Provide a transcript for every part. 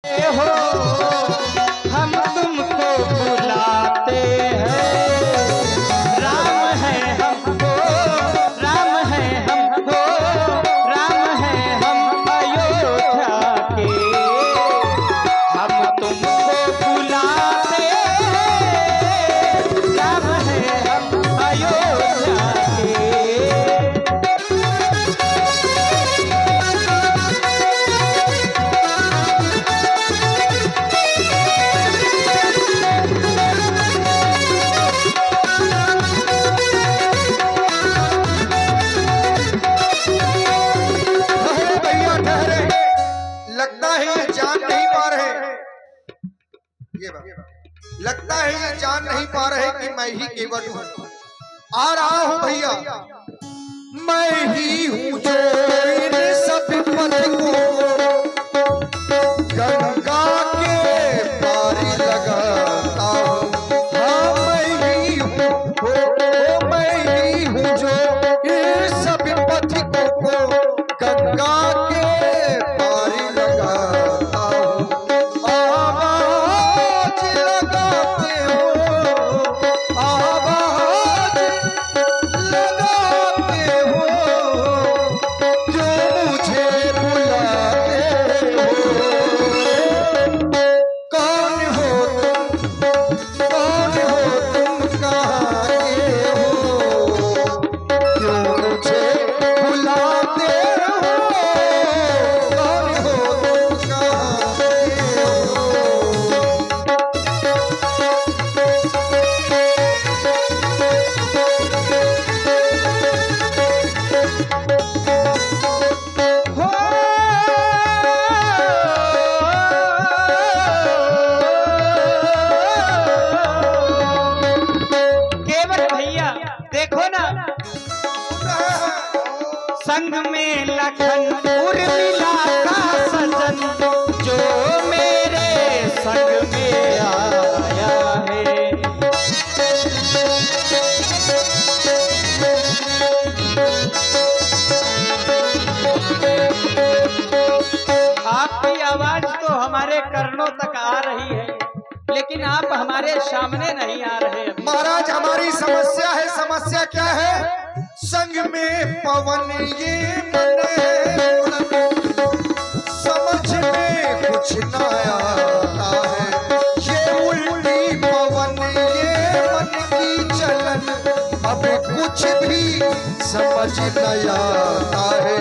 हो हम तुमको बुलाते हैं, राम है हमको, राम है हमको, राम है हम अयोध्या के, हम तुमको बुलाते हैं, राम है हम अयोध्या के। लगता है ये जान नहीं पा रहे कि मैं ही केवट हूँ। आ रहा हूँ भैया, मैं ही हूँ जो इन सब पद को गंगा के पारी लगाता हूँ। हाँ मैं ही हूँ, मैं ही हूँ जो इन सब पथिकों को गंगा के पारी लगाता हूँ। संग में लखन उर्मिला का सजन जो मेरे संग में आया है। आपकी आवाज तो हमारे कर्णों तक आ रही है, लेकिन आप हमारे सामने नहीं आ रहे। महाराज हमारी समस्या है। समस्या क्या है? संग में पवन ये मन समझ में कुछ न आता है। ये उल्टी पवन ये मन की चलन अब कुछ भी समझ न आता है।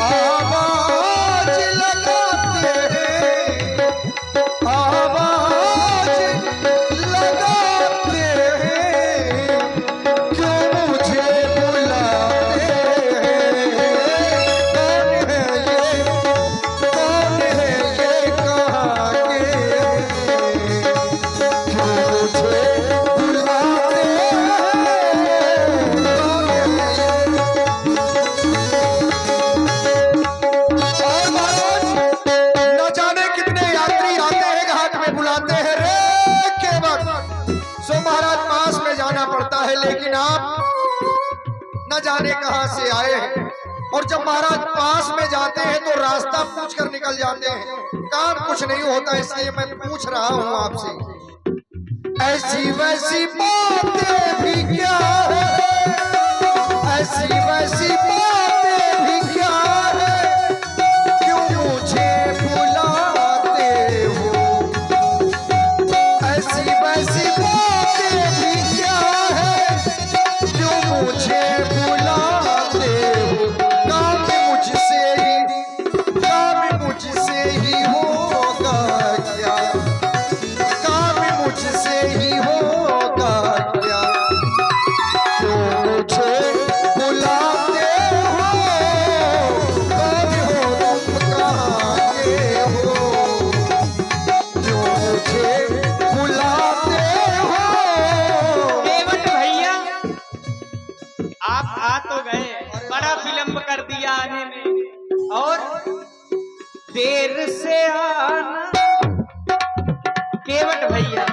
आवाज लगाते हैं, आवाज लगाते हैं, क्यों मुझे बुलाते हैं? कौन है ये कहाँ के? क्यों मुझे बुलाते हैं? कौन है न जाने कितने यात्री आते हैं घाट में बुलाते हैं रे केवट। सो महाराज पास में जाना पड़ता है, लेकिन आप न जाने कहां से आए हैं। और जब महाराज पास में जाते हैं तो रास्ता पूछ कर निकल जाते हैं। काम कुछ नहीं होता, इसलिए मैं पूछ रहा हूं आपसे। ऐसी वैसी बातें भी क्या है? ऐसी वैसी बातें भी क्या है? क्यों मुझे बुलाते हो? ऐसी वैसी बातें भी क्या है? क्यों मुझे बुलाते हो? काम मुझसे ही होगा क्या? काम मुझसे ही होगा क्या? क्यों मुझे बुलाते हो? कौन हो तुम, कहाँ के हो? क्यों मुझे बुलाते हो? केवट भैया आप आ तो गए, बड़ा विलंब कर दिया आने में, और देर से आना। केवट भैया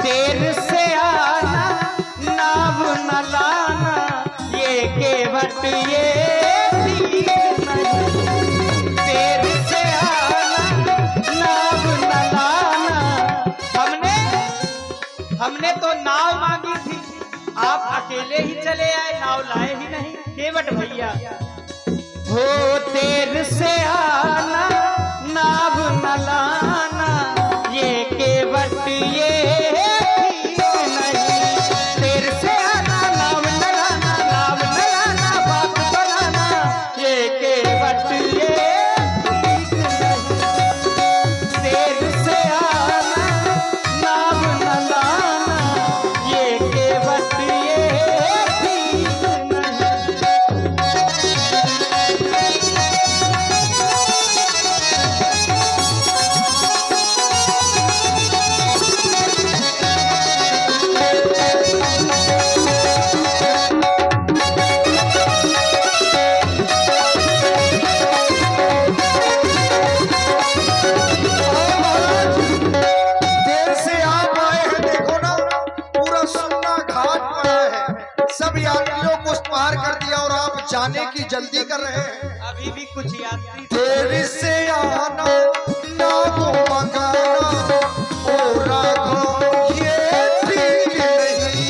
देर से आना, नाव न लाना, ये केवट ये ठीक नहीं। देर से आना हमने तो नाव मांगी थी, आप अकेले ही चले आए, नाव लाए ही नहीं। केवट भैया हो देर से आना, नाव न लाना, ये केवट ये ठीक नहीं। देर से आना, नाव न लाना, नाव न लाना, बात बनाना, ये केवट ये ठीक नहीं। देर से आना, नाव न लाना, ये केवट ये ठीक नहीं। देर से आप आए हैं, देखो ना पूरा सुन्ना घाट पड़ा है, सब यात्रियों को पार कर दिया और आप जाने की जल्दी कर रहे हैं। अभी भी कुछ यात्री देर से आना, ना को मंगाना, ओ राघव ये ठीक नहीं।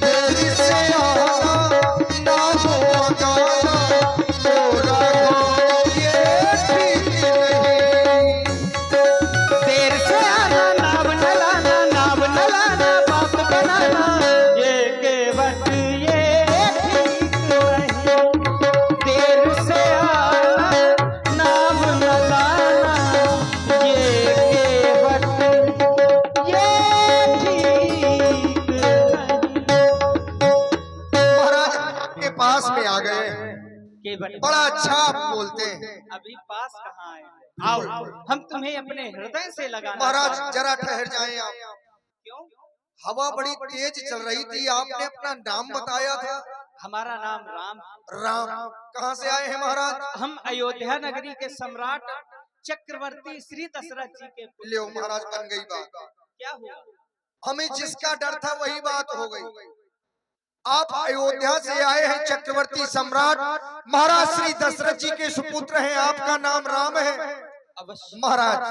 देर से आना, ना को मंगाना, ओ राघव ये ठीक नहीं। देर से आना, नाव न लाना, नाव न लाना, बात बनाना, ये केवट ये ठीक नहीं। देर से आना, नाव न लाना, ये केवट ये ठीक नहीं। महाराज आपके पास में आ गए हैं। केवट बड़ा अच्छा आप बोलते हैं। अभी पास कहाँ आए? आओ, हम तुम्हें अपने हृदय से लगाना महाराज चाहते हैं। जरा ठहर जाएं आप। क्यों? हवा बड़ी तेज चल रही थी, आपने अपना नाम बताया था। हमारा नाम राम। राम कहाँ से आए हैं महाराज? हम अयोध्या नगरी के सम्राट चक्रवर्ती श्री दशरथ जी के पुत्र। लियो महाराज, बन गई बात। क्या हुआ? हमें जिसका डर था वही बात हो गई। आप अयोध्या से आए हैं, चक्रवर्ती सम्राट महाराज श्री दशरथ जी के सुपुत्र हैं, आपका नाम राम है। अवश्य महाराज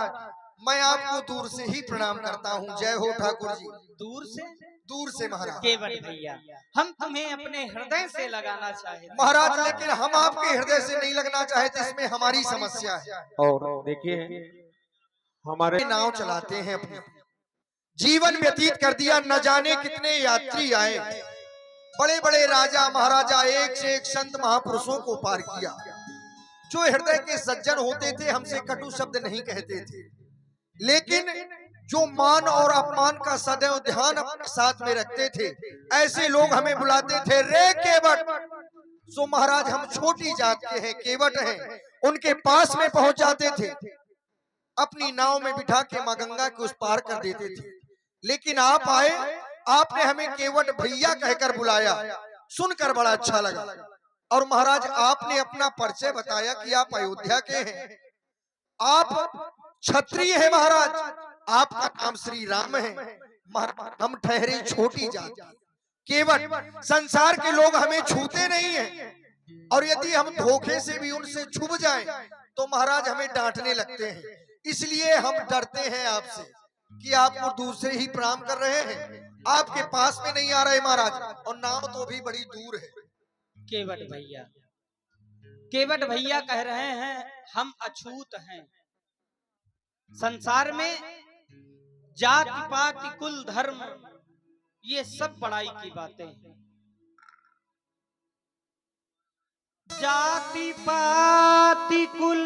मैं आपको दूर से ही प्रणाम करता हूँ। जय हो ठाकुर जी। दूर से? दूर से महाराज। केवट भैया, हम तुम्हें अपने हृदय से लगाना चाहते हैं। महाराज लेकिन हम आपके हृदय से नहीं लगना चाहते, इसमें हमारी समस्या है। और देखिए हमारे नाव चलाते हैं, अपने जीवन व्यतीत कर दिया, न जाने कितने यात्री आए, बड़े बड़े राजा महाराजा, एक से एक संत महापुरुषों को पार किया। जो हृदय के सज्जन होते थे हमसे कटु शब्द नहीं कहते थे, लेकिन जो मान और अपमान का सदैव ध्यान अपने साथ में रखते थे, ऐसे लोग हमें बुलाते थे रे केवट। सो महाराज हम छोटी जात के हैं, केवट हैं, उनके पास में पहुंच जाते थे, अपनी नाव में बिठा के मां गंगा के उस पार कर देते थे। लेकिन आप आए, आपने हमें केवट भैया कहकर बुलाया, सुनकर बड़ा अच्छा लगा। और महाराज आपने अपना परिचय बताया कि आप अयोध्या के हैं, आप क्षत्रिय हैं महाराज, आपका नाम श्री राम है। हम ठहरे छोटी जात, केवट, संसार के लोग हमें छूते नहीं हैं, और यदि हम धोखे से भी उनसे छुप जाएं तो महाराज हमें डांटने लगते हैं। इसलिए हम डरते हैं आपसे कि आपको दूर से ही प्रणाम कर रहे हैं, आपके पास में नहीं आ रहे महाराज, और नाव तो भी बड़ी दूर है। केवट भैया कह रहे हैं हम अछूत हैं। संसार में जाति पाति कुल धर्म ये सब बड़ाई की बातें हैं। जाति पाति कुल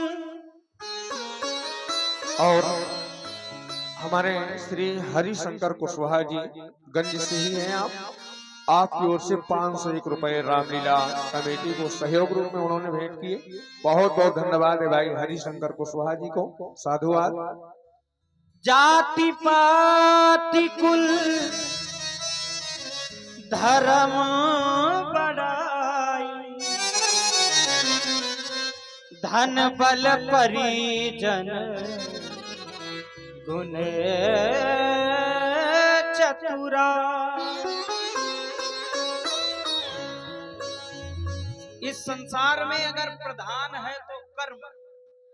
और हमारे श्री हरिशंकर कुशवाहा जी गंज से ही हैं। आपकी ओर से 501 रुपए रामलीला कमेटी को सहयोग रूप में उन्होंने भेंट किए। बहुत बहुत धन्यवाद है भाई हरिशंकर कुशवाहा जी को, साधुवाद। जाति पाति कुल धर्म बड़ाई, धन बल परिजन गुण चतुरा। इस संसार में अगर प्रधान है तो कर्म,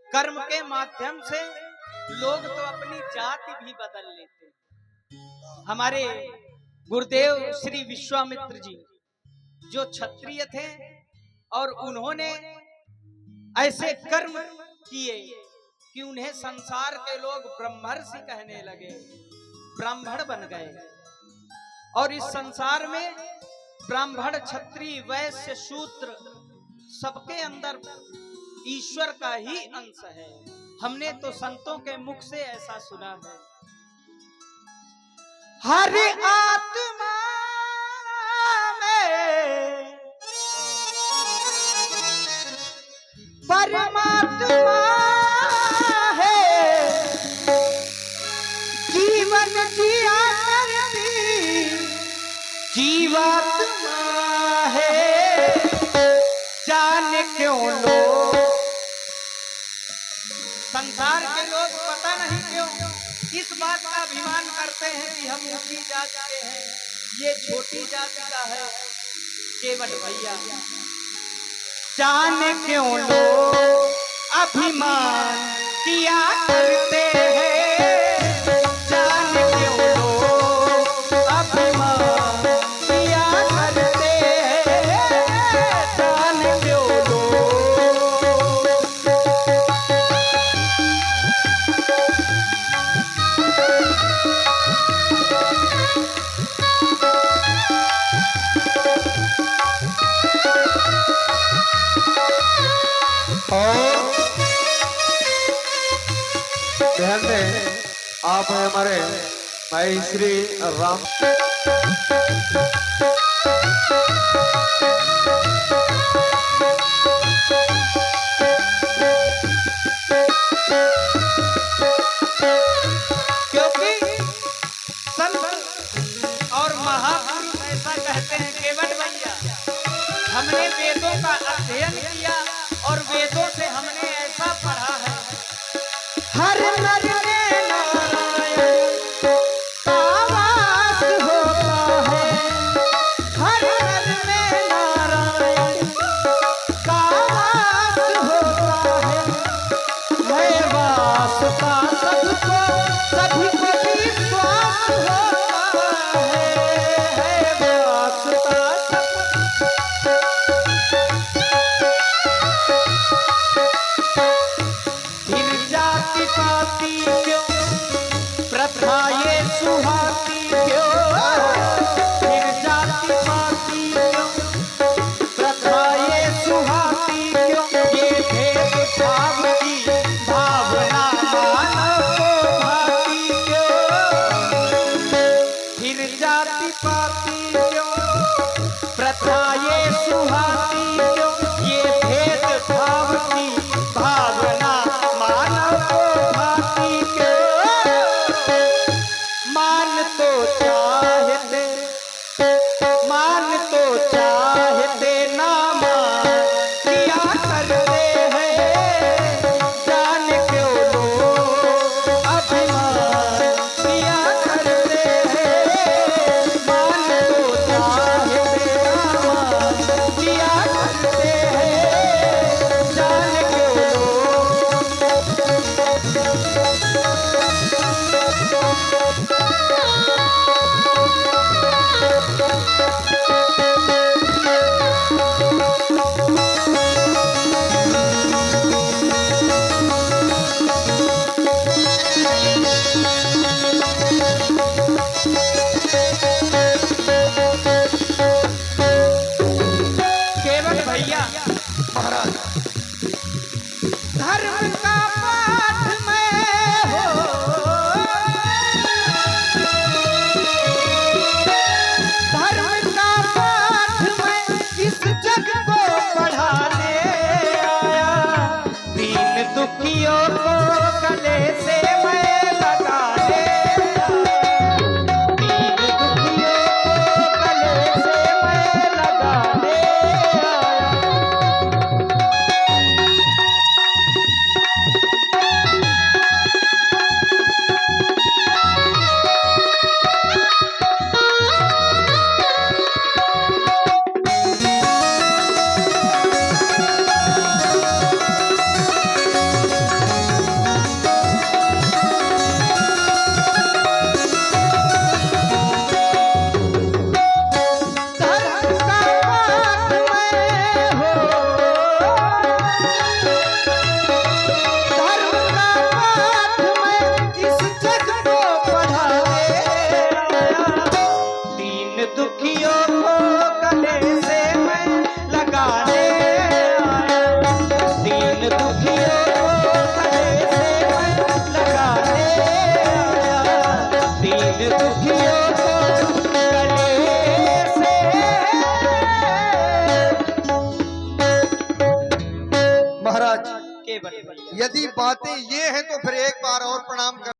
कर्म के माध्यम से लोग तो अपनी जाति भी बदल लेते हैं। हमारे गुरुदेव श्री विश्वामित्र जी जो क्षत्रिय थे और उन्होंने ऐसे कर्म किए कि उन्हें संसार के लोग ब्रह्मर्षि कहने लगे, ब्राह्मण बन गए। और इस संसार में ब्राह्मण, क्षत्रिय, वैश्य, शूद्र सबके अंदर ईश्वर का ही अंश है। हमने तो संतों के मुख से ऐसा सुना है। हर आत्मा में परमात्मा है, जीवन जिया करती जीवात्मा है। जाने क्यों लोग, संसार के लोग पता नहीं क्यों इस बात का अभिमान करते हैं कि हम ऊंची जाति के हैं, ये छोटी जाति का है। केवट भैया, जाने क्यों लोग अभिमान किया करते हैं, जाने क्यों लोग अभिमान किया करते हैं, जाने क्यों लोग। ध्यान दें, आप हैं हमारे भाई श्री राम। क्योंकि संत और महापुरुष ऐसा कहते हैं केवट भैया, हमने वेदों का अध्ययन किया और वेदों से हमने ऐसा पढ़ा है, हर नर में नारायण का वास होता है, हर नर में नारायण का वास होता है वासता सबको, सभी को विश्वास होता है वासता सबको। फिर जाति पाती क्यों, प्रथा ये सुहाती क्यों, फिर जाति पाती क्यों, प्रथा ये सुहाती क्यों, ये भेद भाव की भावना मानव को भाती क्यों, फिर जाति पाती क्यों, प्रथा ये सुहाती क्यों, ये भेद भाव की भावना मानव को भाती क्यों। मान तो चाहते, मान तो चाहते ना मान किया करते हैं, जाने क्यों लोग अभिमान किया करते हैं, मान तो चाहते ना मान किया बातें ये हैं तो फिर एक बार और प्रणाम कर